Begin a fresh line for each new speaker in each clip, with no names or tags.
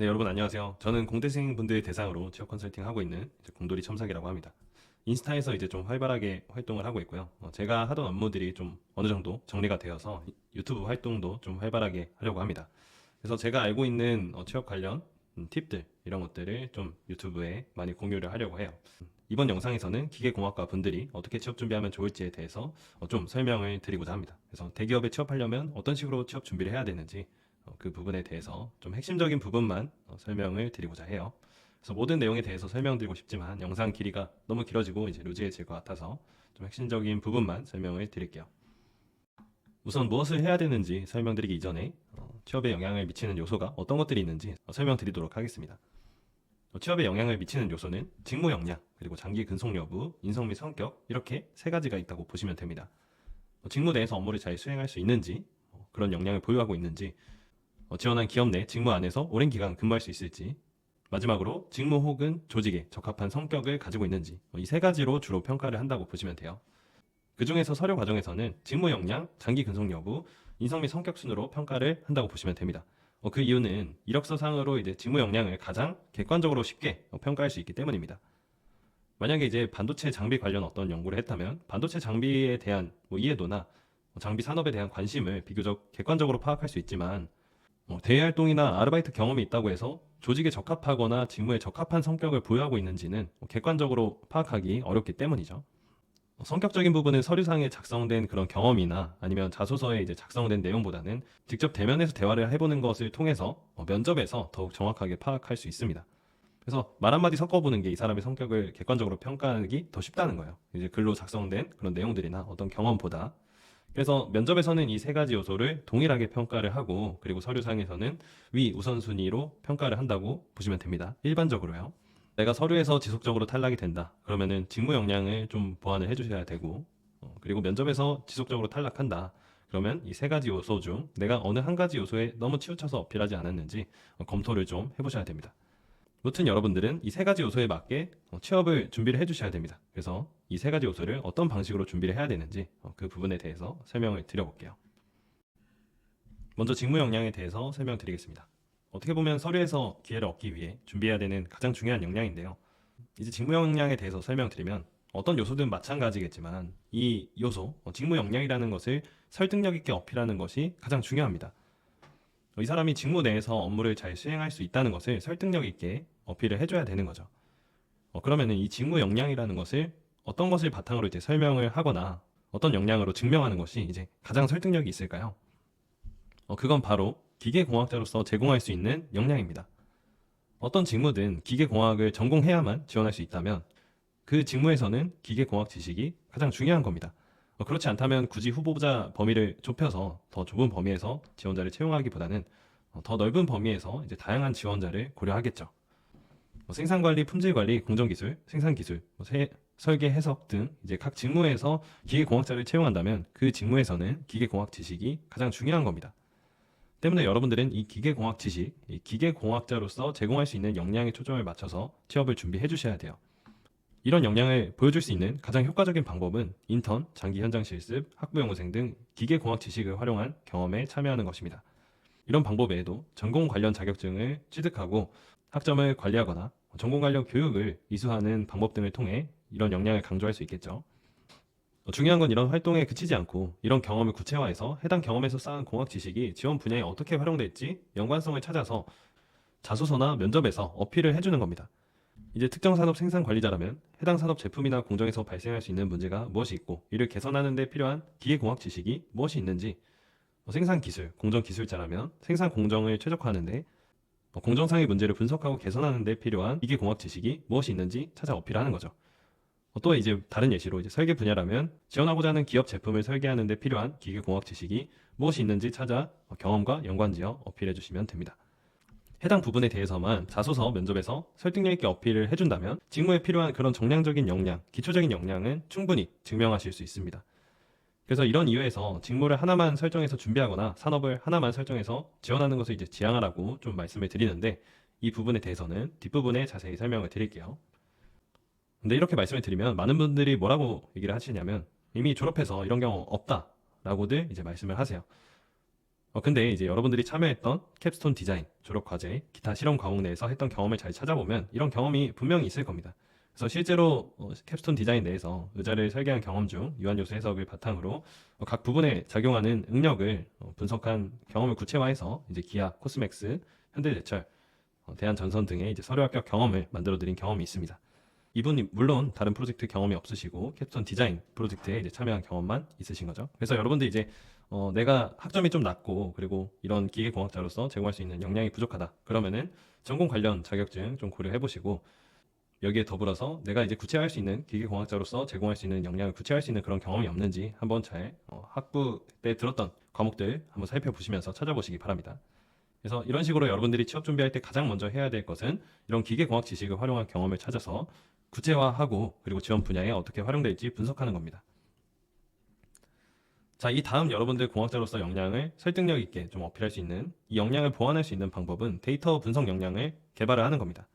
네, 여러분 안녕하세요. 저는 공대생분들 대상으로 취업 컨설팅 하고 있는 공돌이 첨삭이라고 합니다. 인스타에서 이제 좀 활발하게 활동을 하고 있고요. 제가 하던 업무들이 좀 어느 정도 정리가 되어서 유튜브 활동도 좀 활발하게 하려고 합니다. 그래서 제가 알고 있는 취업 관련 팁들 이런 것들을 좀 유튜브에 많이 공유를 하려고 해요. 이번 영상에서는 기계공학과 분들이 어떻게 취업 준비하면 좋을지에 대해서 좀 설명을 드리고자 합니다. 그래서 대기업에 취업하려면 어떤 식으로 취업 준비를 해야 되는지 그 부분에 대해서 좀 핵심적인 부분만 설명을 드리고자 해요. 그래서 모든 내용에 대해서 설명드리고 싶지만 영상 길이가 너무 길어지고 이제 루즈해질 것 같아서 좀 핵심적인 부분만 설명을 드릴게요. 우선 무엇을 해야 되는지 설명드리기 이전에 취업에 영향을 미치는 요소가 어떤 것들이 있는지 설명드리도록 하겠습니다. 취업에 영향을 미치는 요소는 직무 역량, 그리고 장기 근속 여부, 인성 및 성격 이렇게 세 가지가 있다고 보시면 됩니다. 직무 내에서 업무를 잘 수행할 수 있는지, 그런 역량을 보유하고 있는지, 지원한 기업 내 직무 안에서 오랜 기간 근무할 수 있을지, 마지막으로 직무 혹은 조직에 적합한 성격을 가지고 있는지 이 세 가지로 주로 평가를 한다고 보시면 돼요. 그 중에서 서류 과정에서는 직무 역량, 장기 근속 여부, 인성 및 성격 순으로 평가를 한다고 보시면 됩니다. 그 이유는 이력서상으로 이제 직무 역량을 가장 객관적으로 쉽게 평가할 수 있기 때문입니다. 만약에 이제 반도체 장비 관련 어떤 연구를 했다면 반도체 장비에 대한 이해도나 장비 산업에 대한 관심을 비교적 객관적으로 파악할 수 있지만 대외 활동이나 아르바이트 경험이 있다고 해서 조직에 적합하거나 직무에 적합한 성격을 보유하고 있는지는 객관적으로 파악하기 어렵기 때문이죠. 성격적인 부분은 서류상에 작성된 그런 경험이나 아니면 자소서에 이제 작성된 내용보다는 직접 대면에서 대화를 해보는 것을 통해서 면접에서 더욱 정확하게 파악할 수 있습니다. 그래서 말 한마디 섞어보는 게 이 사람의 성격을 객관적으로 평가하기 더 쉽다는 거예요. 이제 글로 작성된 그런 내용들이나 어떤 경험보다. 그래서 면접에서는 이 세 가지 요소를 동일하게 평가를 하고, 그리고 서류상에서는 위 우선순위로 평가를 한다고 보시면 됩니다. 일반적으로요. 내가 서류에서 지속적으로 탈락이 된다. 그러면은 직무 역량을 좀 보완을 해주셔야 되고, 그리고 면접에서 지속적으로 탈락한다. 그러면 이 세 가지 요소 중 내가 어느 한 가지 요소에 너무 치우쳐서 어필하지 않았는지 검토를 좀 해보셔야 됩니다. 무튼 여러분들은 이 세 가지 요소에 맞게 취업을 준비를 해주셔야 됩니다. 그래서 이 세 가지 요소를 어떤 방식으로 준비를 해야 되는지 그 부분에 대해서 설명을 드려볼게요. 먼저 직무 역량에 대해서 설명드리겠습니다. 어떻게 보면 서류에서 기회를 얻기 위해 준비해야 되는 가장 중요한 역량인데요. 이제 직무 역량에 대해서 설명드리면 어떤 요소든 마찬가지겠지만 이 요소, 직무 역량이라는 것을 설득력 있게 어필하는 것이 가장 중요합니다. 이 사람이 직무 내에서 업무를 잘 수행할 수 있다는 것을 설득력 있게 어필을 해줘야 되는 거죠. 그러면은 이 직무 역량이라는 것을 어떤 것을 바탕으로 이제 설명을 하거나 어떤 역량으로 증명하는 것이 이제 가장 설득력이 있을까요? 그건 바로 기계공학자로서 제공할 수 있는 역량입니다. 어떤 직무든 기계공학을 전공해야만 지원할 수 있다면 그 직무에서는 기계공학 지식이 가장 중요한 겁니다. 그렇지 않다면 굳이 후보자 범위를 좁혀서 더 좁은 범위에서 지원자를 채용하기보다는 더 넓은 범위에서 이제 다양한 지원자를 고려하겠죠. 생산관리, 품질관리, 공정기술, 생산기술, 설계, 해석 등 이제 각 직무에서 기계공학자를 채용한다면 그 직무에서는 기계공학 지식이 가장 중요한 겁니다. 때문에 여러분들은 이 기계공학 지식, 이 기계공학자로서 제공할 수 있는 역량에 초점을 맞춰서 취업을 준비해 주셔야 돼요. 이런 역량을 보여줄 수 있는 가장 효과적인 방법은 인턴, 장기 현장 실습, 학부연구생 등 기계공학 지식을 활용한 경험에 참여하는 것입니다. 이런 방법 외에도 전공 관련 자격증을 취득하고 학점을 관리하거나 전공 관련 교육을 이수하는 방법 등을 통해 이런 역량을 강조할 수 있겠죠. 중요한 건 이런 활동에 그치지 않고 이런 경험을 구체화해서 해당 경험에서 쌓은 공학 지식이 지원 분야에 어떻게 활용될지 연관성을 찾아서 자소서나 면접에서 어필을 해주는 겁니다. 이제 특정 산업 생산 관리자라면 해당 산업 제품이나 공정에서 발생할 수 있는 문제가 무엇이 있고 이를 개선하는 데 필요한 기계공학 지식이 무엇이 있는지, 생산 기술, 공정 기술자라면 생산 공정을 최적화하는데 공정상의 문제를 분석하고 개선하는 데 필요한 기계공학 지식이 무엇이 있는지 찾아 어필하는 거죠. 또 이제 다른 예시로 이제 설계 분야라면 지원하고자 하는 기업 제품을 설계하는 데 필요한 기계공학 지식이 무엇이 있는지 찾아 경험과 연관지어 어필해 주시면 됩니다. 해당 부분에 대해서만 자소서 면접에서 설득력 있게 어필을 해준다면 직무에 필요한 그런 정량적인 역량, 기초적인 역량은 충분히 증명하실 수 있습니다. 그래서 이런 이유에서 직무를 하나만 설정해서 준비하거나 산업을 하나만 설정해서 지원하는 것을 이제 지향하라고 좀 말씀을 드리는데, 이 부분에 대해서는 뒷부분에 자세히 설명을 드릴게요. 근데 이렇게 말씀을 드리면 많은 분들이 뭐라고 얘기를 하시냐면 이미 졸업해서 이런 경험 없다라고들 이제 말씀을 하세요. 근데 이제 여러분들이 참여했던 캡스톤 디자인, 졸업 과제, 기타 실험 과목 내에서 했던 경험을 잘 찾아보면 이런 경험이 분명히 있을 겁니다. 그래서 실제로 캡스톤 디자인 내에서 의자를 설계한 경험 중 유한요소 해석을 바탕으로 각 부분에 작용하는 응력을 분석한 경험을 구체화해서 이제 기아, 코스맥스, 현대제철, 대한전선 등의 이제 서류 합격 경험을 만들어 드린 경험이 있습니다. 이분이 물론 다른 프로젝트 경험이 없으시고 캡스톤 디자인 프로젝트에 이제 참여한 경험만 있으신 거죠. 그래서 여러분들 이제 내가 학점이 좀 낮고 그리고 이런 기계공학자로서 제공할 수 있는 역량이 부족하다. 그러면은 전공 관련 자격증 좀 고려해 보시고 여기에 더불어서 내가 이제 구체화할 수 있는 기계공학자로서 제공할 수 있는 역량을 구체화할 수 있는 그런 경험이 없는지 한번 잘 학부 때 들었던 과목들 한번 살펴보시면서 찾아보시기 바랍니다. 그래서 이런 식으로 여러분들이 취업 준비할 때 가장 먼저 해야 될 것은 이런 기계공학 지식을 활용한 경험을 찾아서 구체화하고 그리고 지원 분야에 어떻게 활용될지 분석하는 겁니다. 자, 이 다음 여러분들 공학자로서 역량을 설득력 있게 좀 어필할 수 있는 이 역량을 보완할 수 있는 방법은 데이터 분석 역량을 개발을 하는 겁니다.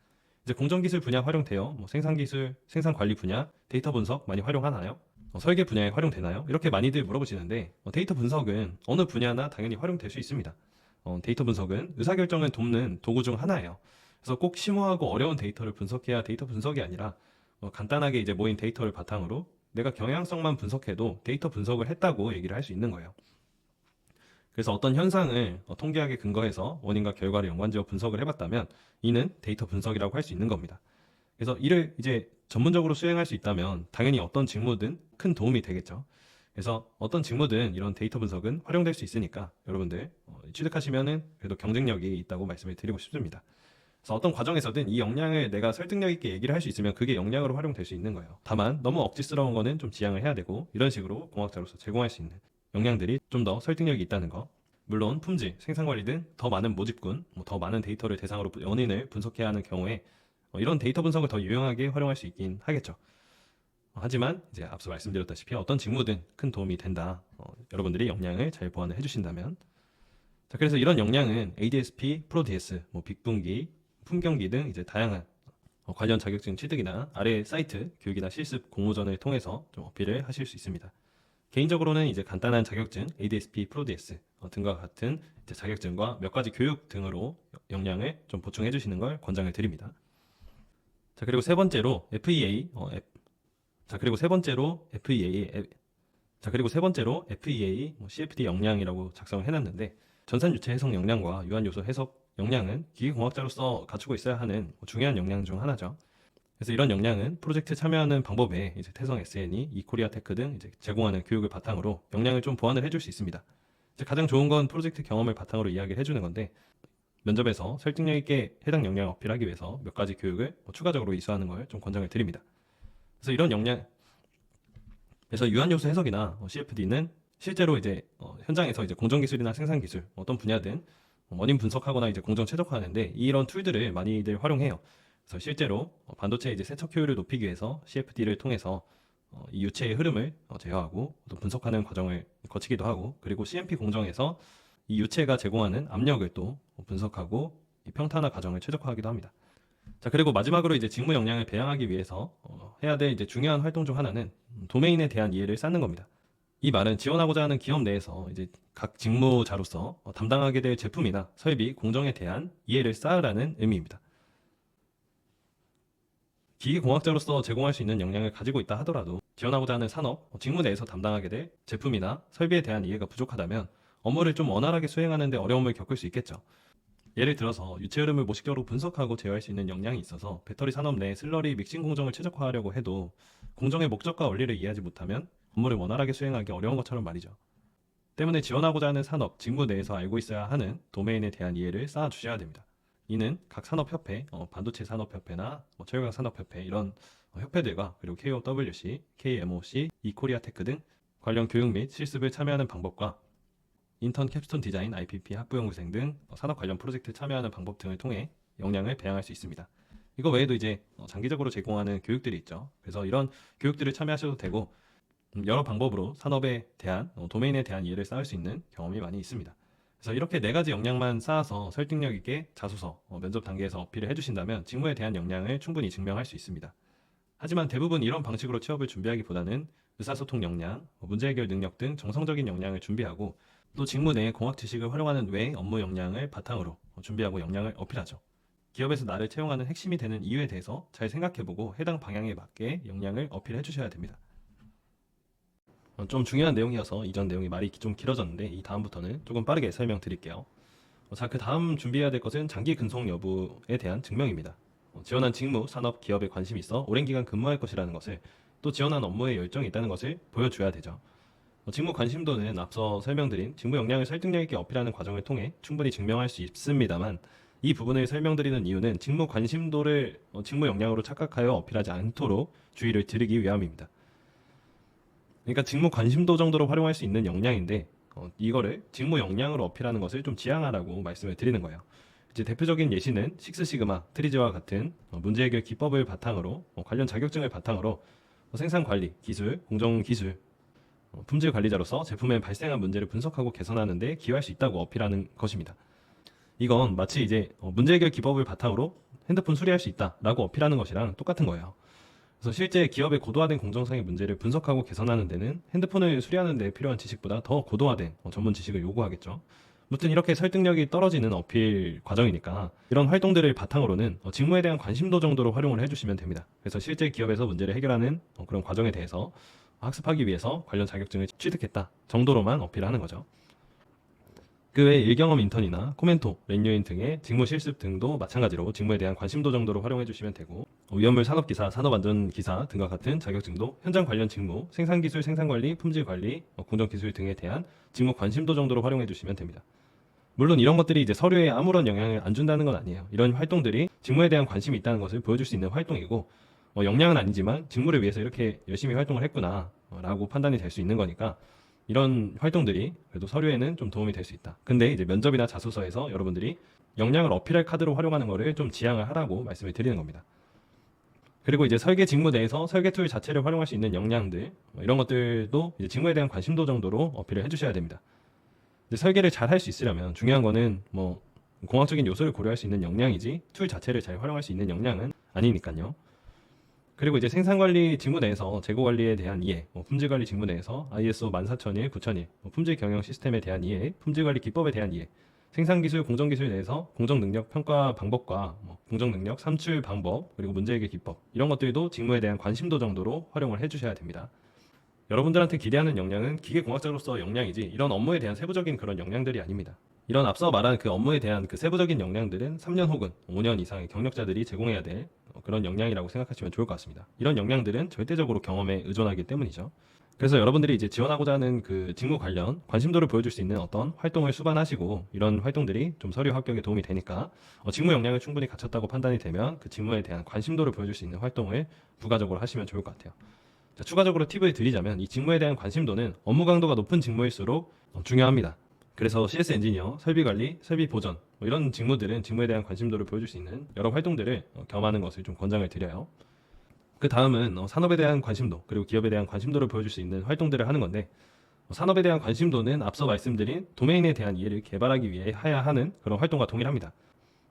이제 공정기술 분야 활용돼요. 생산기술, 생산관리 분야, 데이터 분석 많이 활용하나요? 설계 분야에 활용되나요? 이렇게 많이들 물어보시는데 데이터 분석은 어느 분야나 당연히 활용될 수 있습니다. 데이터 분석은 의사결정을 돕는 도구 중 하나예요. 그래서 꼭 심오하고 어려운 데이터를 분석해야 데이터 분석이 아니라 간단하게 이제 모인 데이터를 바탕으로 내가 경향성만 분석해도 데이터 분석을 했다고 얘기를 할 수 있는 거예요. 그래서 어떤 현상을 통계학에 근거해서 원인과 결과를 연관지어 분석을 해봤다면 이는 데이터 분석이라고 할 수 있는 겁니다. 그래서 이를 이제 전문적으로 수행할 수 있다면 당연히 어떤 직무든 큰 도움이 되겠죠. 그래서 어떤 직무든 이런 데이터 분석은 활용될 수 있으니까 여러분들 취득하시면은 그래도 경쟁력이 있다고 말씀을 드리고 싶습니다. 그래서 어떤 과정에서든 이 역량을 내가 설득력 있게 얘기를 할 수 있으면 그게 역량으로 활용될 수 있는 거예요. 다만 너무 억지스러운 거는 좀 지양을 해야 되고 이런 식으로 공학자로서 제공할 수 있는 역량들이 좀 더 설득력이 있다는 거. 물론 품질, 생산관리 등 더 많은 모집군, 더 많은 데이터를 대상으로 원인을 분석해야 하는 경우에 이런 데이터 분석을 더 유용하게 활용할 수 있긴 하겠죠. 하지만 이제 앞서 말씀드렸다시피 어떤 직무든 큰 도움이 된다. 여러분들이 역량을 잘 보완을 해주신다면. 자, 그래서 이런 역량은 ADSP, 프로DS, 빅분기, 품경기 등 이제 다양한 관련 자격증 취득이나 아래 사이트, 교육이나 실습, 공모전을 통해서 좀 어필을 하실 수 있습니다. 개인적으로는 이제 간단한 자격증, ADSP, 프로DS 등과 같은 이제 자격증과 몇 가지 교육 등으로 역량을 좀 보충해 주시는 걸 권장을 드립니다. 자, 그리고 세 번째로 FEA, CFD 역량이라고 작성을 해놨는데 전산 유체 해석 역량과 유한 요소 해석 역량은 기계공학자로서 갖추고 있어야 하는 중요한 역량 중 하나죠. 그래서 이런 역량은 프로젝트 참여하는 방법에 이제 태성 SNE, 이코리아 테크 등 이제 제공하는 교육을 바탕으로 역량을 좀 보완을 해줄 수 있습니다. 이제 가장 좋은 건 프로젝트 경험을 바탕으로 이야기를 해주는 건데 면접에서 설득력 있게 해당 역량을 어필하기 위해서 몇 가지 교육을 추가적으로 이수하는 걸 좀 권장을 드립니다. 그래서 이런 역량, 그래서 유한 요소 해석이나 CFD는 실제로 이제 현장에서 이제 공정기술이나 생산기술 어떤 분야든 원인 분석하거나 이제 공정 최적화하는데 이런 툴들을 많이들 활용해요. 그래서 실제로 반도체 이제 세척 효율을 높이기 위해서 CFD를 통해서 이 유체의 흐름을 제어하고 또 분석하는 과정을 거치기도 하고 그리고 CMP 공정에서 이 유체가 제공하는 압력을 또 분석하고 이 평탄화 과정을 최적화하기도 합니다. 자, 그리고 마지막으로 이제 직무 역량을 배양하기 위해서 해야 될 이제 중요한 활동 중 하나는 도메인에 대한 이해를 쌓는 겁니다. 이 말은 지원하고자 하는 기업 내에서 이제 각 직무자로서 담당하게 될 제품이나 설비, 공정에 대한 이해를 쌓으라는 의미입니다. 기계공학자로서 제공할 수 있는 역량을 가지고 있다 하더라도 지원하고자 하는 산업, 직무 내에서 담당하게 될 제품이나 설비에 대한 이해가 부족하다면 업무를 좀 원활하게 수행하는 데 어려움을 겪을 수 있겠죠. 예를 들어서 유체 흐름을 모식적으로 분석하고 제어할 수 있는 역량이 있어서 배터리 산업 내 슬러리 믹싱 공정을 최적화하려고 해도 공정의 목적과 원리를 이해하지 못하면 업무를 원활하게 수행하기 어려운 것처럼 말이죠. 때문에 지원하고자 하는 산업, 직무 내에서 알고 있어야 하는 도메인에 대한 이해를 쌓아주셔야 됩니다. 이는 각 산업협회, 반도체 산업협회나 철강 산업협회 이런 협회들과 그리고 KOWC, KMOC, 이코리아 테크 등 관련 교육 및 실습을 참여하는 방법과 인턴 캡스톤 디자인, IPP 학부연구생 등 산업 관련 프로젝트 참여하는 방법 등을 통해 역량을 배양할 수 있습니다. 이거 외에도 이제 장기적으로 제공하는 교육들이 있죠. 그래서 이런 교육들을 참여하셔도 되고 여러 방법으로 산업에 대한 도메인에 대한 이해를 쌓을 수 있는 경험이 많이 있습니다. 그래서 이렇게 네 가지 역량만 쌓아서 설득력 있게 자소서, 면접 단계에서 어필을 해주신다면 직무에 대한 역량을 충분히 증명할 수 있습니다. 하지만 대부분 이런 방식으로 취업을 준비하기보다는 의사소통 역량, 문제 해결 능력 등 정성적인 역량을 준비하고 또 직무 내 공학 지식을 활용하는 외 업무 역량을 바탕으로 준비하고 역량을 어필하죠. 기업에서 나를 채용하는 핵심이 되는 이유에 대해서 잘 생각해보고 해당 방향에 맞게 역량을 어필해 주셔야 됩니다. 좀 중요한 내용이어서 이전 내용이 말이 좀 길어졌는데 이 다음부터는 조금 빠르게 설명드릴게요. 자, 그 다음 준비해야 될 것은 장기 근속 여부에 대한 증명입니다. 지원한 직무, 산업, 기업에 관심이 있어 오랜 기간 근무할 것이라는 것을, 또 지원한 업무에 열정이 있다는 것을 보여줘야 되죠. 직무 관심도는 앞서 설명드린 직무 역량을 설득력 있게 어필하는 과정을 통해 충분히 증명할 수 있습니다만, 이 부분을 설명드리는 이유는 직무 관심도를 직무 역량으로 착각하여 어필하지 않도록 주의를 드리기 위함입니다. 그러니까 직무 관심도 정도로 활용할 수 있는 역량인데 이거를 직무 역량으로 어필하는 것을 좀 지양하라고 말씀을 드리는 거예요. 이제 대표적인 예시는 식스시그마, 트리즈와 같은 문제 해결 기법을 바탕으로 관련 자격증을 바탕으로 생산 관리, 기술, 공정 기술, 품질 관리자로서 제품에 발생한 문제를 분석하고 개선하는 데 기여할 수 있다고 어필하는 것입니다. 이건 마치 이제 문제 해결 기법을 바탕으로 핸드폰 수리할 수 있다라고 어필하는 것이랑 똑같은 거예요. 그래서 실제 기업의 고도화된 공정성의 문제를 분석하고 개선하는 데는 핸드폰을 수리하는 데 필요한 지식보다 더 고도화된 전문 지식을 요구하겠죠. 무튼 이렇게 설득력이 떨어지는 어필 과정이니까 이런 활동들을 바탕으로는 직무에 대한 관심도 정도로 활용을 해주시면 됩니다. 그래서 실제 기업에서 문제를 해결하는 그런 과정에 대해서 학습하기 위해서 관련 자격증을 취득했다 정도로만 어필하는 거죠. 그 외 일경험 인턴이나 코멘토, 렌유인 등의 직무 실습 등도 마찬가지로 직무에 대한 관심도 정도로 활용해 주시면 되고, 위험물 산업기사, 산업안전기사 등과 같은 자격증도 현장 관련 직무, 생산기술, 생산관리, 품질관리, 공정기술 등에 대한 직무 관심도 정도로 활용해 주시면 됩니다. 물론 이런 것들이 이제 서류에 아무런 영향을 안 준다는 건 아니에요. 이런 활동들이 직무에 대한 관심이 있다는 것을 보여줄 수 있는 활동이고, 역량은 아니지만 직무를 위해서 이렇게 열심히 활동을 했구나 라고 판단이 될 수 있는 거니까 이런 활동들이 그래도 서류에는 좀 도움이 될 수 있다. 근데 이제 면접이나 자소서에서 여러분들이 역량을 어필할 카드로 활용하는 거를 좀 지양을 하라고 말씀을 드리는 겁니다. 그리고 이제 설계 직무 내에서 설계 툴 자체를 활용할 수 있는 역량들, 이런 것들도 이제 직무에 대한 관심도 정도로 어필을 해주셔야 됩니다. 이제 설계를 잘 할 수 있으려면 중요한 거는 공학적인 요소를 고려할 수 있는 역량이지 툴 자체를 잘 활용할 수 있는 역량은 아니니까요. 그리고 이제 생산관리 직무 내에서 재고관리에 대한 이해, 품질관리 직무 내에서 ISO 14001, 9001, 품질 경영 시스템에 대한 이해, 품질관리 기법에 대한 이해, 생산기술, 공정기술 내에서 공정능력 평가 방법과 공정능력 산출 방법, 그리고 문제해결 기법, 이런 것들도 직무에 대한 관심도 정도로 활용을 해주셔야 됩니다. 여러분들한테 기대하는 역량은 기계공학자로서 역량이지 이런 업무에 대한 세부적인 그런 역량들이 아닙니다. 이런 앞서 말한 그 업무에 대한 그 세부적인 역량들은 3년 혹은 5년 이상의 경력자들이 제공해야 될 그런 역량이라고 생각하시면 좋을 것 같습니다. 이런 역량들은 절대적으로 경험에 의존하기 때문이죠. 그래서 여러분들이 이제 지원하고자 하는 그 직무 관련 관심도를 보여줄 수 있는 어떤 활동을 수반하시고, 이런 활동들이 좀 서류 합격에 도움이 되니까 직무 역량을 충분히 갖췄다고 판단이 되면 그 직무에 대한 관심도를 보여줄 수 있는 활동을 부가적으로 하시면 좋을 것 같아요. 자, 추가적으로 팁을 드리자면 이 직무에 대한 관심도는 업무 강도가 높은 직무일수록 중요합니다. 그래서 CS 엔지니어, 설비관리, 설비 보전 이런 직무들은 직무에 대한 관심도를 보여줄 수 있는 여러 활동들을 겸하는 것을 좀 권장을 드려요. 그 다음은 산업에 대한 관심도, 그리고 기업에 대한 관심도를 보여줄 수 있는 활동들을 하는 건데, 산업에 대한 관심도는 앞서 말씀드린 도메인에 대한 이해를 개발하기 위해 해야 하는 그런 활동과 동일합니다.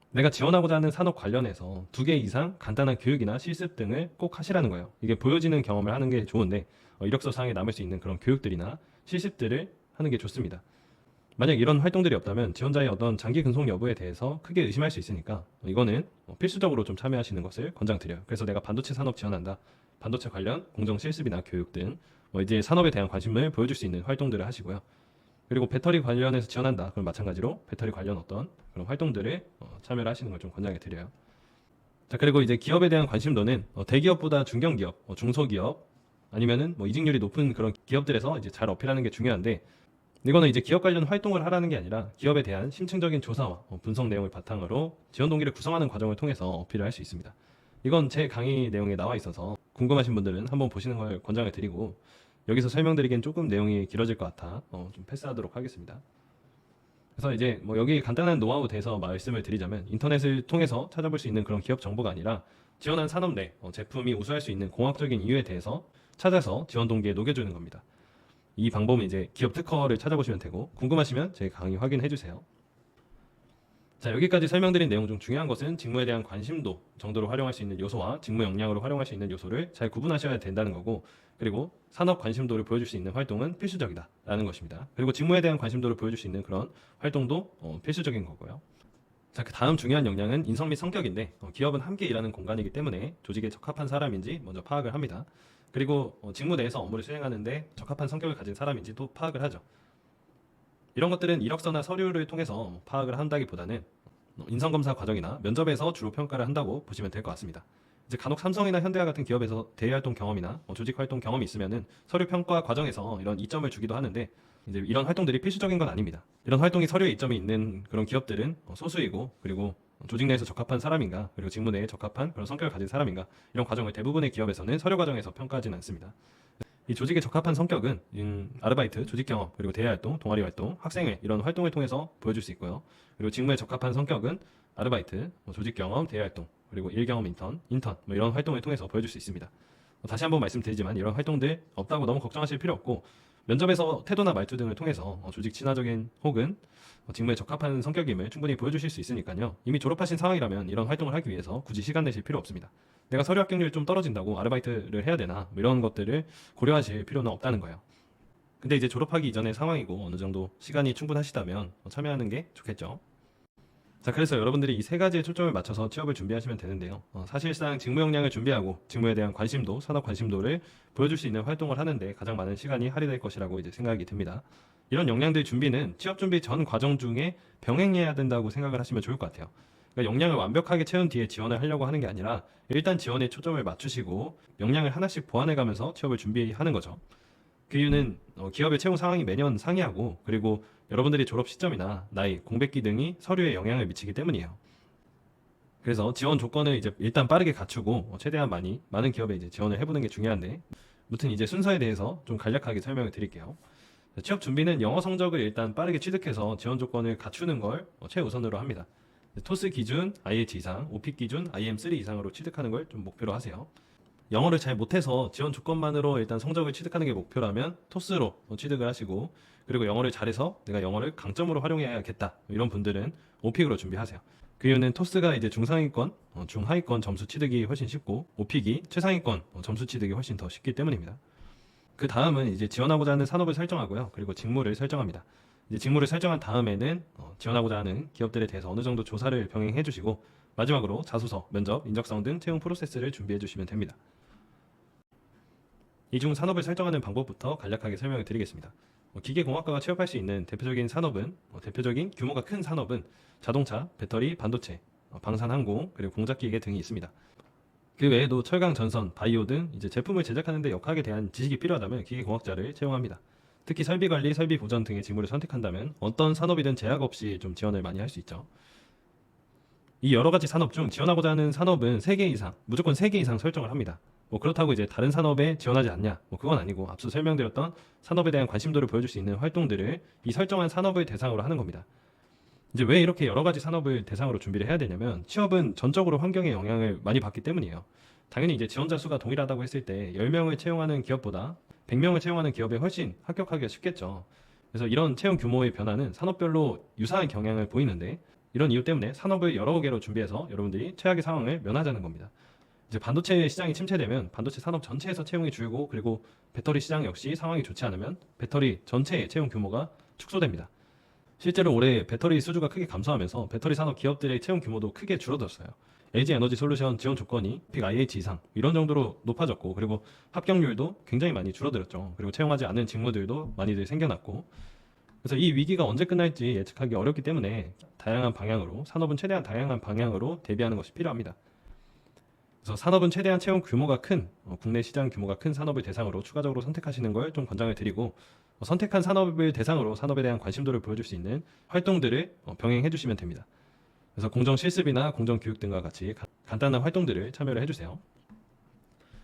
내가 지원하고자 하는 산업 관련해서 2개 이상 간단한 교육이나 실습 등을 꼭 하시라는 거예요. 이게 보여지는 경험을 하는 게 좋은데 이력서상에 남을 수 있는 그런 교육들이나 실습들을 하는 게 좋습니다. 만약 이런 활동들이 없다면 지원자의 어떤 장기 근속 여부에 대해서 크게 의심할 수 있으니까 이거는 필수적으로 좀 참여하시는 것을 권장드려요. 그래서 내가 반도체 산업 지원한다, 반도체 관련 공정 실습이나 교육 등 이제 산업에 대한 관심을 보여줄 수 있는 활동들을 하시고요. 그리고 배터리 관련해서 지원한다, 그럼 마찬가지로 배터리 관련 어떤 그런 활동들을 참여를 하시는 걸 좀 권장해 드려요. 자, 그리고 이제 기업에 대한 관심도는 대기업보다 중견기업, 중소기업 아니면은 이직률이 높은 그런 기업들에서 이제 잘 어필하는 게 중요한데, 이거는 이제 기업 관련 활동을 하라는 게 아니라 기업에 대한 심층적인 조사와 분석 내용을 바탕으로 지원 동기를 구성하는 과정을 통해서 어필을 할 수 있습니다. 이건 제 강의 내용에 나와 있어서 궁금하신 분들은 한번 보시는 걸 권장을 드리고, 여기서 설명드리기엔 조금 내용이 길어질 것 같아 좀 패스하도록 하겠습니다. 그래서 이제 여기 간단한 노하우 대해서 말씀을 드리자면, 인터넷을 통해서 찾아볼 수 있는 그런 기업 정보가 아니라 지원한 산업 내 제품이 우수할 수 있는 공학적인 이유에 대해서 찾아서 지원 동기에 녹여주는 겁니다. 이 방법은 이제 기업 특허를 찾아보시면 되고, 궁금하시면 제 강의 확인해 주세요. 자, 여기까지 설명드린 내용 중 중요한 것은 직무에 대한 관심도 정도로 활용할 수 있는 요소와 직무 역량으로 활용할 수 있는 요소를 잘 구분하셔야 된다는 거고, 그리고 산업 관심도를 보여줄 수 있는 활동은 필수적이다라는 것입니다. 그리고 직무에 대한 관심도를 보여줄 수 있는 그런 활동도 필수적인 거고요. 자, 그 다음 중요한 역량은 인성 및 성격인데 기업은 함께 일하는 공간이기 때문에 조직에 적합한 사람인지 먼저 파악을 합니다. 그리고 직무 내에서 업무를 수행하는데 적합한 성격을 가진 사람인지도 파악을 하죠. 이런 것들은 이력서나 서류를 통해서 파악을 한다기보다는 인성검사 과정이나 면접에서 주로 평가를 한다고 보시면 될 것 같습니다. 이제 간혹 삼성이나 현대와 같은 기업에서 대외활동 경험이나 조직 활동 경험이 있으면은 서류 평가 과정에서 이런 이점을 주기도 하는데 이제 이런 활동들이 필수적인 건 아닙니다. 이런 활동이 서류에 이점이 있는 그런 기업들은 소수이고 그리고 조직 내에서 적합한 사람인가 그리고 직무 내에 적합한 그런 성격을 가진 사람인가 이런 과정을 대부분의 기업에서는 서류 과정에서 평가하지는 않습니다. 이 조직에 적합한 성격은 아르바이트, 조직 경험, 그리고 대외 활동, 동아리 활동, 학생회 이런 활동을 통해서 보여줄 수 있고요. 그리고 직무에 적합한 성격은 아르바이트, 조직 경험, 대외 활동, 그리고 일 경험 인턴 이런 활동을 통해서 보여줄 수 있습니다. 다시 한번 말씀드리지만 이런 활동들 없다고 너무 걱정하실 필요 없고 면접에서 태도나 말투 등을 통해서 조직 친화적인 혹은 직무에 적합한 성격임을 충분히 보여주실 수 있으니까요. 이미 졸업하신 상황이라면 이런 활동을 하기 위해서 굳이 시간 내실 필요 없습니다. 내가 서류 합격률이 좀 떨어진다고 아르바이트를 해야 되나 이런 것들을 고려하실 필요는 없다는 거예요. 근데 이제 졸업하기 이전의 상황이고 어느 정도 시간이 충분하시다면 참여하는 게 좋겠죠. 자, 그래서 여러분들이 이 세 가지에 초점을 맞춰서 취업을 준비하시면 되는데요. 사실상 직무 역량을 준비하고 직무에 대한 관심도, 산업 관심도를 보여줄 수 있는 활동을 하는데 가장 많은 시간이 할애될 것이라고 이제 생각이 듭니다. 이런 역량들 준비는 취업 준비 전 과정 중에 병행해야 된다고 생각을 하시면 좋을 것 같아요. 그러니까 역량을 완벽하게 채운 뒤에 지원을 하려고 하는 게 아니라 일단 지원에 초점을 맞추시고 역량을 하나씩 보완해가면서 취업을 준비하는 거죠. 그 이유는 기업의 채용 상황이 매년 상이하고 그리고 여러분들이 졸업 시점이나 나이, 공백기 등이 서류에 영향을 미치기 때문이에요. 그래서 지원 조건을 이제 일단 빠르게 갖추고 최대한 많은 기업에 이제 지원을 해보는 게 중요한데, 무튼 이제 순서에 대해서 좀 간략하게 설명을 드릴게요. 취업 준비는 영어 성적을 일단 빠르게 취득해서 지원 조건을 갖추는 걸 최우선으로 합니다. 토스 기준 IH 이상, 오픽 기준 IM3 이상으로 취득하는 걸 좀 목표로 하세요. 영어를 잘 못해서 지원 조건만으로 일단 성적을 취득하는 게 목표라면 토스로 취득을 하시고, 그리고 영어를 잘해서 내가 영어를 강점으로 활용해야겠다 이런 분들은 오픽으로 준비하세요. 그 이유는 토스가 이제 중상위권, 중하위권 점수 취득이 훨씬 쉽고 오픽이 최상위권 점수 취득이 훨씬 더 쉽기 때문입니다. 그 다음은 이제 지원하고자 하는 산업을 설정하고요. 그리고 직무를 설정합니다. 이제 직무를 설정한 다음에는 지원하고자 하는 기업들에 대해서 어느 정도 조사를 병행해 주시고 마지막으로 자소서, 면접, 인적성 등 채용 프로세스를 준비해 주시면 됩니다. 이 중 산업을 설정하는 방법부터 간략하게 설명을 드리겠습니다. 기계공학과가 취업할 수 있는 대표적인 산업은 대표적인 규모가 큰 산업은 자동차, 배터리, 반도체, 방산항공, 그리고 공작기계 등이 있습니다. 그 외에도 철강, 전선, 바이오 등 이제 제품을 제작하는 데 역학에 대한 지식이 필요하다면 기계공학자를 채용합니다. 특히 설비관리, 설비보전 등의 직무를 선택한다면 어떤 산업이든 제약 없이 좀 지원을 많이 할 수 있죠. 이 여러 가지 산업 중 지원하고자 하는 산업은 3개 이상, 무조건 3개 이상 설정을 합니다. 그렇다고 이제 다른 산업에 지원하지 않냐? 그건 아니고 앞서 설명드렸던 산업에 대한 관심도를 보여줄 수 있는 활동들을 이 설정한 산업을 대상으로 하는 겁니다. 이제 왜 이렇게 여러 가지 산업을 대상으로 준비를 해야 되냐면 취업은 전적으로 환경의 영향을 많이 받기 때문이에요. 당연히 이제 지원자 수가 동일하다고 했을 때 10명을 채용하는 기업보다 100명을 채용하는 기업에 훨씬 합격하기가 쉽겠죠. 그래서 이런 채용 규모의 변화는 산업별로 유사한 경향을 보이는데 이런 이유 때문에 산업을 여러 개로 준비해서 여러분들이 최악의 상황을 면하자는 겁니다. 이제 반도체 시장이 침체되면 반도체 산업 전체에서 채용이 줄고 그리고 배터리 시장 역시 상황이 좋지 않으면 배터리 전체의 채용 규모가 축소됩니다. 실제로 올해 배터리 수주가 크게 감소하면서 배터리 산업 기업들의 채용 규모도 크게 줄어들었어요. LG 에너지 솔루션 지원 조건이 픽 IH 이상 이런 정도로 높아졌고 그리고 합격률도 굉장히 많이 줄어들었죠. 그리고 채용하지 않은 직무들도 많이들 생겨났고 그래서 이 위기가 언제 끝날지 예측하기 어렵기 때문에 다양한 방향으로 산업은 최대한 다양한 방향으로 대비하는 것이 필요합니다. 그래서 산업은 최대한 채용 규모가 큰 국내 시장 규모가 큰 산업을 대상으로 추가적으로 선택하시는 걸 좀 권장을 드리고 선택한 산업을 대상으로 산업에 대한 관심도를 보여줄 수 있는 활동들을 병행해 주시면 됩니다. 그래서 공정 실습이나 공정 교육 등과 같이 간단한 활동들을 참여를 해주세요.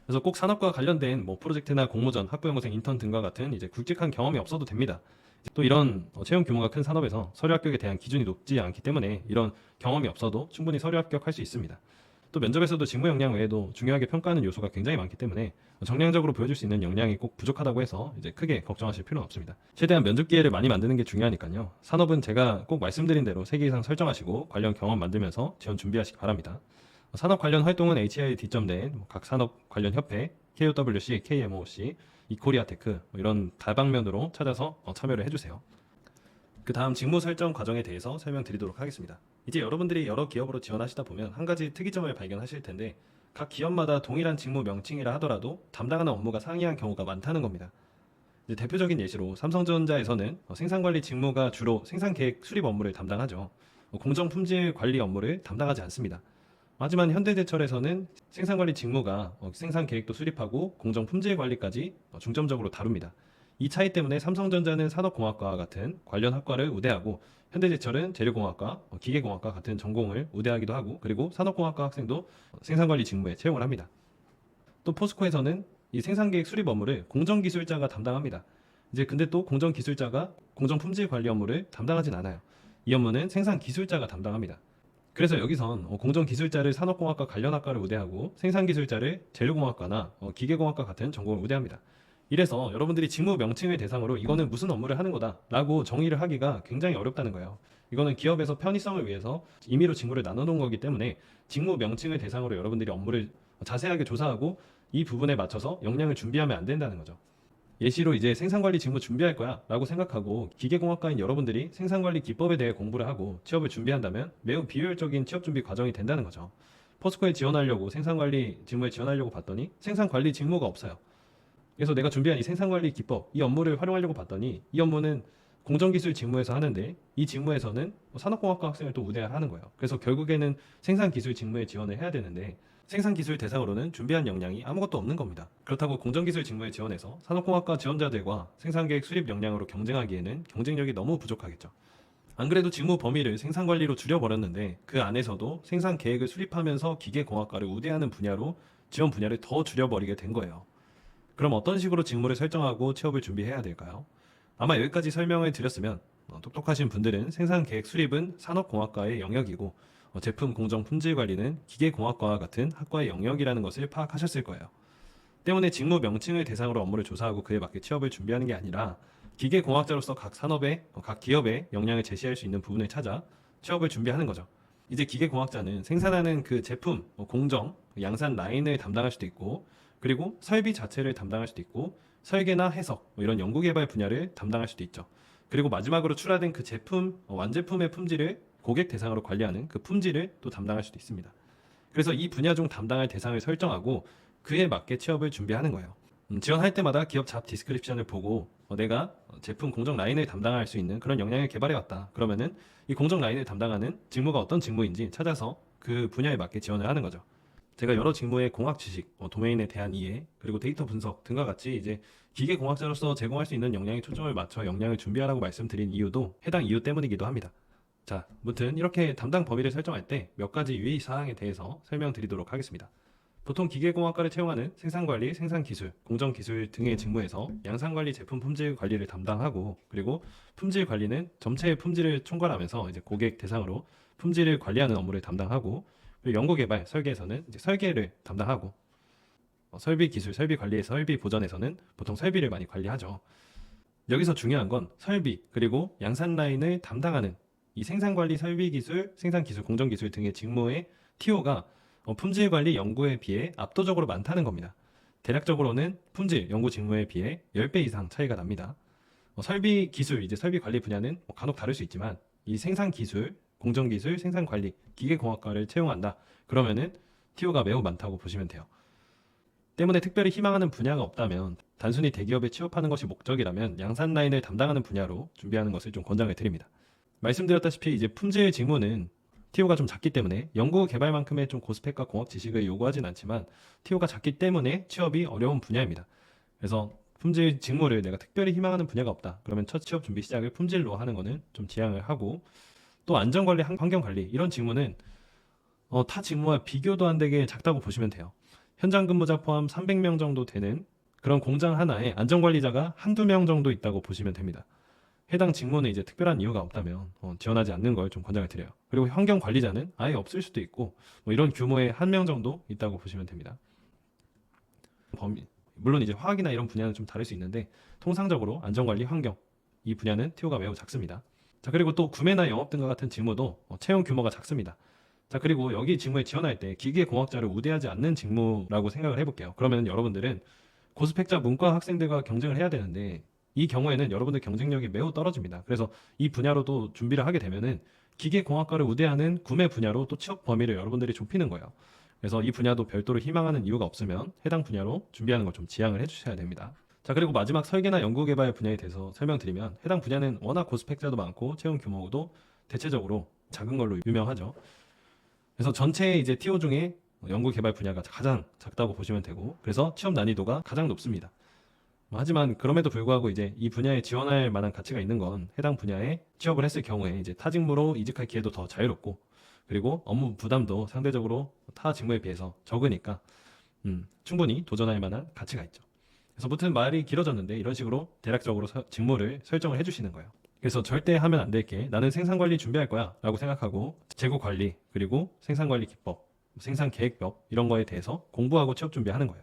그래서 꼭 산업과 관련된 프로젝트나 공모전, 학부연구생 인턴 등과 같은 이제 굵직한 경험이 없어도 됩니다. 또 이런 채용 규모가 큰 산업에서 서류 합격에 대한 기준이 높지 않기 때문에 이런 경험이 없어도 충분히 서류 합격할 수 있습니다. 또 면접에서도 직무 역량 외에도 중요하게 평가하는 요소가 굉장히 많기 때문에 정량적으로 보여줄 수 있는 역량이 꼭 부족하다고 해서 이제 크게 걱정하실 필요는 없습니다. 최대한 면접 기회를 많이 만드는 게 중요하니까요. 산업은 제가 꼭 말씀드린 대로 3개 이상 설정하시고 관련 경험 만들면서 지원 준비하시기 바랍니다. 산업 관련 활동은 HID.net, 각 산업 관련 협회, KOWC, KMOC, 이코리아테크 이런 다방면으로 찾아서 참여를 해주세요. 그 다음 직무 설정 과정에 대해서 설명드리도록 하겠습니다. 이제 여러분들이 여러 기업으로 지원하시다 보면 한 가지 특이점을 발견하실 텐데 각 기업마다 동일한 직무 명칭이라 하더라도 담당하는 업무가 상이한 경우가 많다는 겁니다. 이제 대표적인 예시로 삼성전자에서는 생산관리 직무가 주로 생산계획 수립 업무를 담당하죠. 공정품질 관리 업무를 담당하지 않습니다. 하지만 현대제철에서는 생산관리 직무가 생산계획도 수립하고 공정품질 관리까지 중점적으로 다룹니다. 이 차이 때문에 삼성전자는 산업공학과와 같은 관련 학과를 우대하고 현대제철은 재료공학과, 기계공학과 같은 전공을 우대하기도 하고 그리고 산업공학과 학생도 생산관리 직무에 채용을 합니다. 또 포스코에서는 이 생산계획 수립 업무를 공정기술자가 담당합니다. 이제 근데 또 공정기술자가 공정품질 관리 업무를 담당하진 않아요. 이 업무는 생산기술자가 담당합니다. 그래서 여기선 공정기술자를 산업공학과 관련 학과를 우대하고 생산기술자를 재료공학과나 기계공학과 같은 전공을 우대합니다. 이래서 여러분들이 직무 명칭을 대상으로 이거는 무슨 업무를 하는 거다 라고 정의를 하기가 굉장히 어렵다는 거예요. 이거는 기업에서 편의성을 위해서 임의로 직무를 나눠놓은 거기 때문에 직무 명칭을 대상으로 여러분들이 업무를 자세하게 조사하고 이 부분에 맞춰서 역량을 준비하면 안 된다는 거죠. 예시로 이제 생산관리 직무 준비할 거야 라고 생각하고 기계공학과인 여러분들이 생산관리 기법에 대해 공부를 하고 취업을 준비한다면 매우 비효율적인 취업 준비 과정이 된다는 거죠. 포스코에 지원하려고 생산관리 직무에 지원하려고 봤더니 생산관리 직무가 없어요. 그래서 내가 준비한 이 생산관리 기법, 이 업무를 활용하려고 봤더니 이 업무는 공정기술 직무에서 하는데 이 직무에서는 산업공학과 학생을 또 우대하는 거예요. 그래서 결국에는 생산기술 직무에 지원을 해야 되는데 생산기술 대상으로는 준비한 역량이 아무것도 없는 겁니다. 그렇다고 공정기술 직무에 지원해서 산업공학과 지원자들과 생산계획 수립 역량으로 경쟁하기에는 경쟁력이 너무 부족하겠죠. 안 그래도 직무 범위를 생산관리로 줄여버렸는데 그 안에서도 생산계획을 수립하면서 기계공학과를 우대하는 분야로 지원 분야를 더 줄여버리게 된 거예요. 그럼 어떤 식으로 직무를 설정하고 취업을 준비해야 될까요? 아마 여기까지 설명을 드렸으면 똑똑하신 분들은 생산계획 수립은 산업공학과의 영역이고 제품 공정 품질 관리는 기계공학과와 같은 학과의 영역이라는 것을 파악하셨을 거예요. 때문에 직무 명칭을 대상으로 업무를 조사하고 그에 맞게 취업을 준비하는 게 아니라 기계공학자로서 각 산업에, 각 기업에 역량을 제시할 수 있는 부분을 찾아 취업을 준비하는 거죠. 이제 기계공학자는 생산하는 그 제품, 공정, 양산 라인을 담당할 수도 있고 그리고 설비 자체를 담당할 수도 있고 설계나 해석, 이런 연구개발 분야를 담당할 수도 있죠. 그리고 마지막으로 출하된 그 제품, 완제품의 품질을 고객 대상으로 관리하는 그 품질을 또 담당할 수도 있습니다. 그래서 이 분야 중 담당할 대상을 설정하고 그에 맞게 취업을 준비하는 거예요. 지원할 때마다 기업 잡 디스크립션을 보고 내가 제품 공정 라인을 담당할 수 있는 그런 역량을 개발해 왔다. 그러면은 이 공정 라인을 담당하는 직무가 어떤 직무인지 찾아서 그 분야에 맞게 지원을 하는 거죠. 제가 여러 직무의 공학 지식, 도메인에 대한 이해, 그리고 데이터 분석 등과 같이 이제 기계공학자로서 제공할 수 있는 역량에 초점을 맞춰 역량을 준비하라고 말씀드린 이유도 해당 이유 때문이기도 합니다. 자, 무튼 이렇게 담당 범위를 설정할 때 몇 가지 유의 사항에 대해서 설명드리도록 하겠습니다. 보통 기계공학과를 채용하는 생산관리, 생산기술, 공정기술 등의 직무에서 양산관리, 제품 품질 관리를 담당하고 그리고 품질 관리는 전체의 품질을 총괄하면서 이제 고객 대상으로 품질을 관리하는 업무를 담당하고 그리고 연구개발, 설계에서는 이제 설계를 담당하고 설비 기술, 설비 관리, 설비 보전에서는 보통 설비를 많이 관리하죠. 여기서 중요한 건 설비 그리고 양산 라인을 담당하는 이 생산관리, 설비기술, 생산기술, 공정기술 등의 직무의 TO가 품질 관리 연구에 비해 압도적으로 많다는 겁니다. 대략적으로는 품질 연구 직무에 비해 10배 이상 차이가 납니다. 설비 기술, 이제 설비 관리 분야는 간혹 다를 수 있지만 이 생산기술, 공정기술, 생산관리, 기계공학과를 채용한다. 그러면은 TO가 매우 많다고 보시면 돼요. 때문에 특별히 희망하는 분야가 없다면 단순히 대기업에 취업하는 것이 목적이라면 양산 라인을 담당하는 분야로 준비하는 것을 좀 권장을 드립니다. 말씀드렸다시피 이제 품질 직무는 TO가 좀 작기 때문에 연구 개발만큼의 좀 고스펙과 공학 지식을 요구하진 않지만 TO가 작기 때문에 취업이 어려운 분야입니다. 그래서 품질 직무를 내가 특별히 희망하는 분야가 없다. 그러면 첫 취업 준비 시작을 품질로 하는 거는 좀 지양을 하고 또 안전관리, 환경관리 이런 직무는 타 직무와 비교도 안 되게 작다고 보시면 돼요. 현장 근무자 포함 300명 정도 되는 그런 공장 하나에 안전관리자가 한두 명 정도 있다고 보시면 됩니다. 해당 직무는 이제 특별한 이유가 없다면 지원하지 않는 걸 좀 권장을 드려요. 그리고 환경관리자는 아예 없을 수도 있고 뭐 이런 규모의 한 명 정도 있다고 보시면 됩니다. 물론 이제 화학이나 이런 분야는 좀 다를 수 있는데 통상적으로 안전관리, 환경 이 분야는 TO가 매우 작습니다. 자, 그리고 또 구매나 영업 등과 같은 직무도 채용 규모가 작습니다. 자, 그리고 여기 직무에 지원할 때 기계공학자를 우대하지 않는 직무라고 생각을 해볼게요. 그러면 여러분들은 고스펙자 문과 학생들과 경쟁을 해야 되는데 이 경우에는 여러분들 경쟁력이 매우 떨어집니다. 그래서 이 분야로도 준비를 하게 되면은 기계공학과를 우대하는 구매 분야로 또 취업 범위를 여러분들이 좁히는 거예요. 그래서 이 분야도 별도로 희망하는 이유가 없으면 해당 분야로 준비하는 걸 좀 지양을 해주셔야 됩니다. 자, 그리고 마지막 설계나 연구개발 분야에 대해서 설명드리면 해당 분야는 워낙 고스펙자도 많고 채용 규모도 대체적으로 작은 걸로 유명하죠. 그래서 전체 이제 TO 중에 연구개발 분야가 가장 작다고 보시면 되고 그래서 취업 난이도가 가장 높습니다. 하지만 그럼에도 불구하고 이제 이 분야에 지원할 만한 가치가 있는 건 해당 분야에 취업을 했을 경우에 이제 타 직무로 이직할 기회도 더 자유롭고 그리고 업무 부담도 상대적으로 타 직무에 비해서 적으니까 충분히 도전할 만한 가치가 있죠. 그래서 무튼 말이 길어졌는데 이런 식으로 대략적으로 직무를 설정을 해주시는 거예요. 그래서 절대 하면 안 될 게 나는 생산관리 준비할 거야 라고 생각하고 재고 관리 그리고 생산관리 기법, 생산계획법 이런 거에 대해서 공부하고 취업 준비하는 거예요.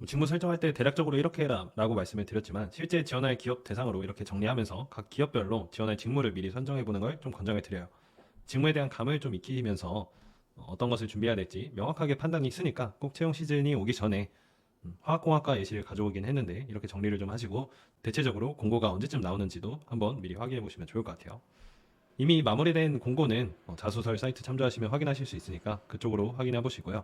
직무 설정할 때 대략적으로 이렇게 해라 라고 말씀을 드렸지만 실제 지원할 기업 대상으로 이렇게 정리하면서 각 기업별로 지원할 직무를 미리 선정해 보는 걸 좀 권장을 드려요. 직무에 대한 감을 좀 익히면서 어떤 것을 준비해야 될지 명확하게 판단이 있으니까 꼭 채용 시즌이 오기 전에 화학공학과 예시를 가져오긴 했는데 이렇게 정리를 좀 하시고 대체적으로 공고가 언제쯤 나오는지도 한번 미리 확인해 보시면 좋을 것 같아요. 이미 마무리된 공고는 자소설 사이트 참조하시면 확인하실 수 있으니까 그쪽으로 확인해 보시고요.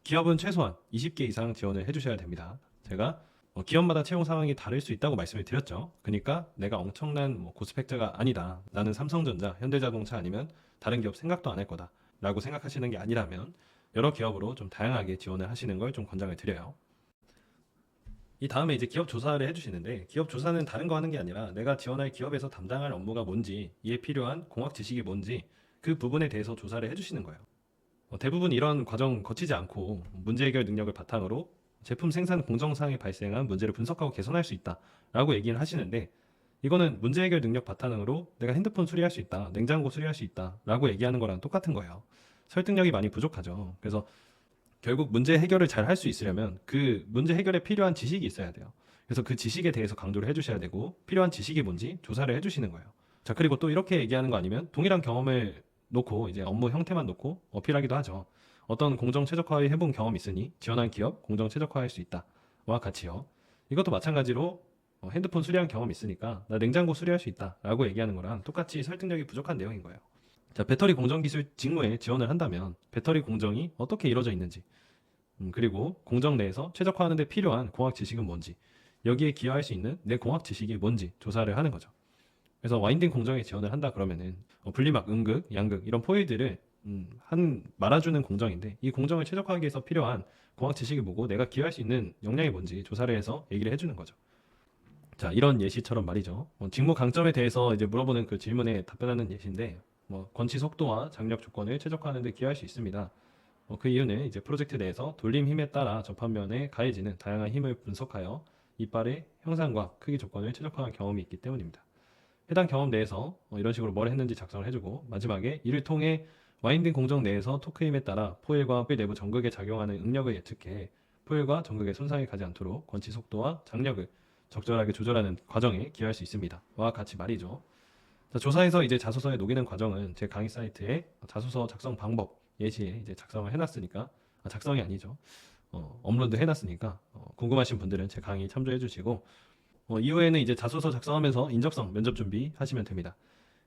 기업은 최소한 20개 이상 지원을 해주셔야 됩니다. 제가 기업마다 채용 상황이 다를 수 있다고 말씀을 드렸죠. 그러니까 내가 엄청난 고스펙자가 아니다. 나는 삼성전자, 현대자동차 아니면 다른 기업 생각도 안 할 거다. 라고 생각하시는 게 아니라면 여러 기업으로 좀 다양하게 지원을 하시는 걸 좀 권장을 드려요. 이 다음에 이제 기업 조사를 해주시는데 기업 조사는 다른 거 하는 게 아니라 내가 지원할 기업에서 담당할 업무가 뭔지 이에 필요한 공학 지식이 뭔지 그 부분에 대해서 조사를 해주시는 거예요. 대부분 이런 과정 거치지 않고 문제 해결 능력을 바탕으로 제품 생산 공정상에 발생한 문제를 분석하고 개선할 수 있다 라고 얘기를 하시는데 이거는 문제 해결 능력 바탕으로 내가 핸드폰 수리할 수 있다, 냉장고 수리할 수 있다 라고 얘기하는 거랑 똑같은 거예요. 설득력이 많이 부족하죠. 그래서 결국 문제 해결을 잘 할 수 있으려면 그 문제 해결에 필요한 지식이 있어야 돼요. 그래서 그 지식에 대해서 강조를 해주셔야 되고 필요한 지식이 뭔지 조사를 해주시는 거예요. 자, 그리고 또 이렇게 얘기하는 거 아니면 동일한 경험을 놓고 이제 업무 형태만 놓고 어필하기도 하죠. 어떤 공정 최적화 해본 경험이 있으니 지원한 기업 공정 최적화할 수 있다와 같이요. 이것도 마찬가지로 핸드폰 수리한 경험이 있으니까 나 냉장고 수리할 수 있다 라고 얘기하는 거랑 똑같이 설득력이 부족한 내용인 거예요. 자, 배터리 공정 기술 직무에 지원을 한다면 배터리 공정이 어떻게 이루어져 있는지 그리고 공정 내에서 최적화하는 데 필요한 공학 지식은 뭔지 여기에 기여할 수 있는 내 공학 지식이 뭔지 조사를 하는 거죠. 그래서 와인딩 공정에 지원을 한다 그러면은 분리막, 음극, 양극 이런 포일들을 말아주는 공정인데 이 공정을 최적화하기 위해서 필요한 공학 지식이 뭐고 내가 기여할 수 있는 역량이 뭔지 조사를 해서 얘기를 해주는 거죠. 자, 이런 예시처럼 말이죠. 직무 강점에 대해서 이제 물어보는 그 질문에 답변하는 예시인데 권치 속도와 장력 조건을 최적화하는 데 기여할 수 있습니다. 그 이유는 이제 프로젝트 내에서 돌림 힘에 따라 접합면에 가해지는 다양한 힘을 분석하여 이빨의 형상과 크기 조건을 최적화한 경험이 있기 때문입니다. 해당 경험 내에서 이런 식으로 뭘 했는지 작성을 해주고 마지막에 이를 통해 와인딩 공정 내에서 토크 힘에 따라 포일과 포일 내부 전극에 작용하는 응력을 예측해 포일과 전극의 손상이 가지 않도록 권치 속도와 장력을 적절하게 조절하는 과정에 기여할 수 있습니다. 와 같이 말이죠. 자, 조사에서 이제 자소서에 녹이는 과정은 제 강의 사이트에 자소서 작성 방법 예시에 이제 작성을 해놨으니까 작성이 아니죠. 업로드 해놨으니까 궁금하신 분들은 제 강의 참조해 주시고 이후에는 이제 자소서 작성하면서 인적성 면접 준비 하시면 됩니다.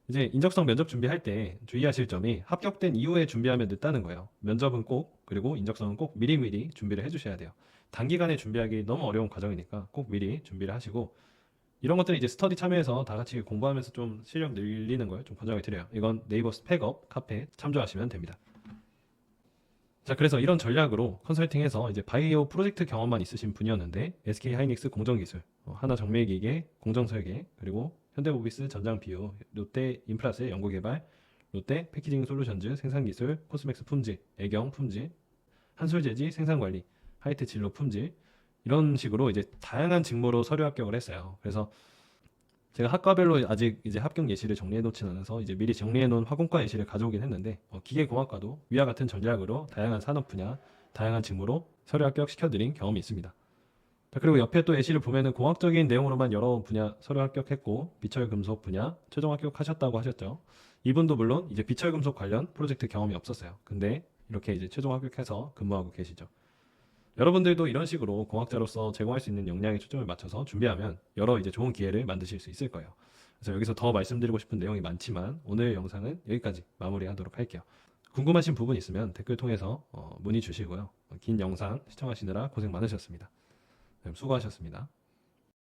이제 인적성 면접 준비할 때 주의하실 점이 합격된 이후에 준비하면 늦다는 거예요. 면접은 꼭 그리고 인적성은 꼭 미리미리 준비를 해주셔야 돼요. 단기간에 준비하기 너무 어려운 과정이니까 꼭 미리 준비를 하시고 이런 것들은 이제 스터디 참여해서 다 같이 공부하면서 좀 실력 늘리는 걸 좀 권장을 드려요. 이건 네이버 스펙업 카페 참조하시면 됩니다. 자, 그래서 이런 전략으로 컨설팅에서 이제 바이오 프로젝트 경험만 있으신 분이었는데 SK 하이닉스 공정기술, 하나 정밀기계 공정설계, 그리고 현대모비스 전장 비유, 롯데 인프라스의 연구개발, 롯데 패키징 솔루션즈 생산기술, 코스맥스 품질, 애경 품질, 한솔재지 생산관리, 하이트 진로 품질 이런 식으로 이제 다양한 직무로 서류 합격을 했어요. 그래서 제가 학과별로 아직 이제 합격 예시를 정리해 놓진 않아서 이제 미리 정리해 놓은 화공과 예시를 가져오긴 했는데 기계공학과도 위와 같은 전략으로 다양한 산업 분야, 다양한 직무로 서류 합격 시켜드린 경험이 있습니다. 자, 그리고 옆에 또 예시를 보면은 공학적인 내용으로만 여러 분야 서류 합격했고 비철 금속 분야 최종 합격하셨다고 하셨죠. 이분도 물론 이제 비철금속 관련 프로젝트 경험이 없었어요. 근데 이렇게 이제 최종 합격해서 근무하고 계시죠. 여러분들도 이런 식으로 공학자로서 제공할 수 있는 역량에 초점을 맞춰서 준비하면 여러 이제 좋은 기회를 만드실 수 있을 거예요. 그래서 여기서 더 말씀드리고 싶은 내용이 많지만 오늘 영상은 여기까지 마무리하도록 할게요. 궁금하신 부분 있으면 댓글 통해서 문의 주시고요. 긴 영상 시청하시느라 고생 많으셨습니다. 수고하셨습니다.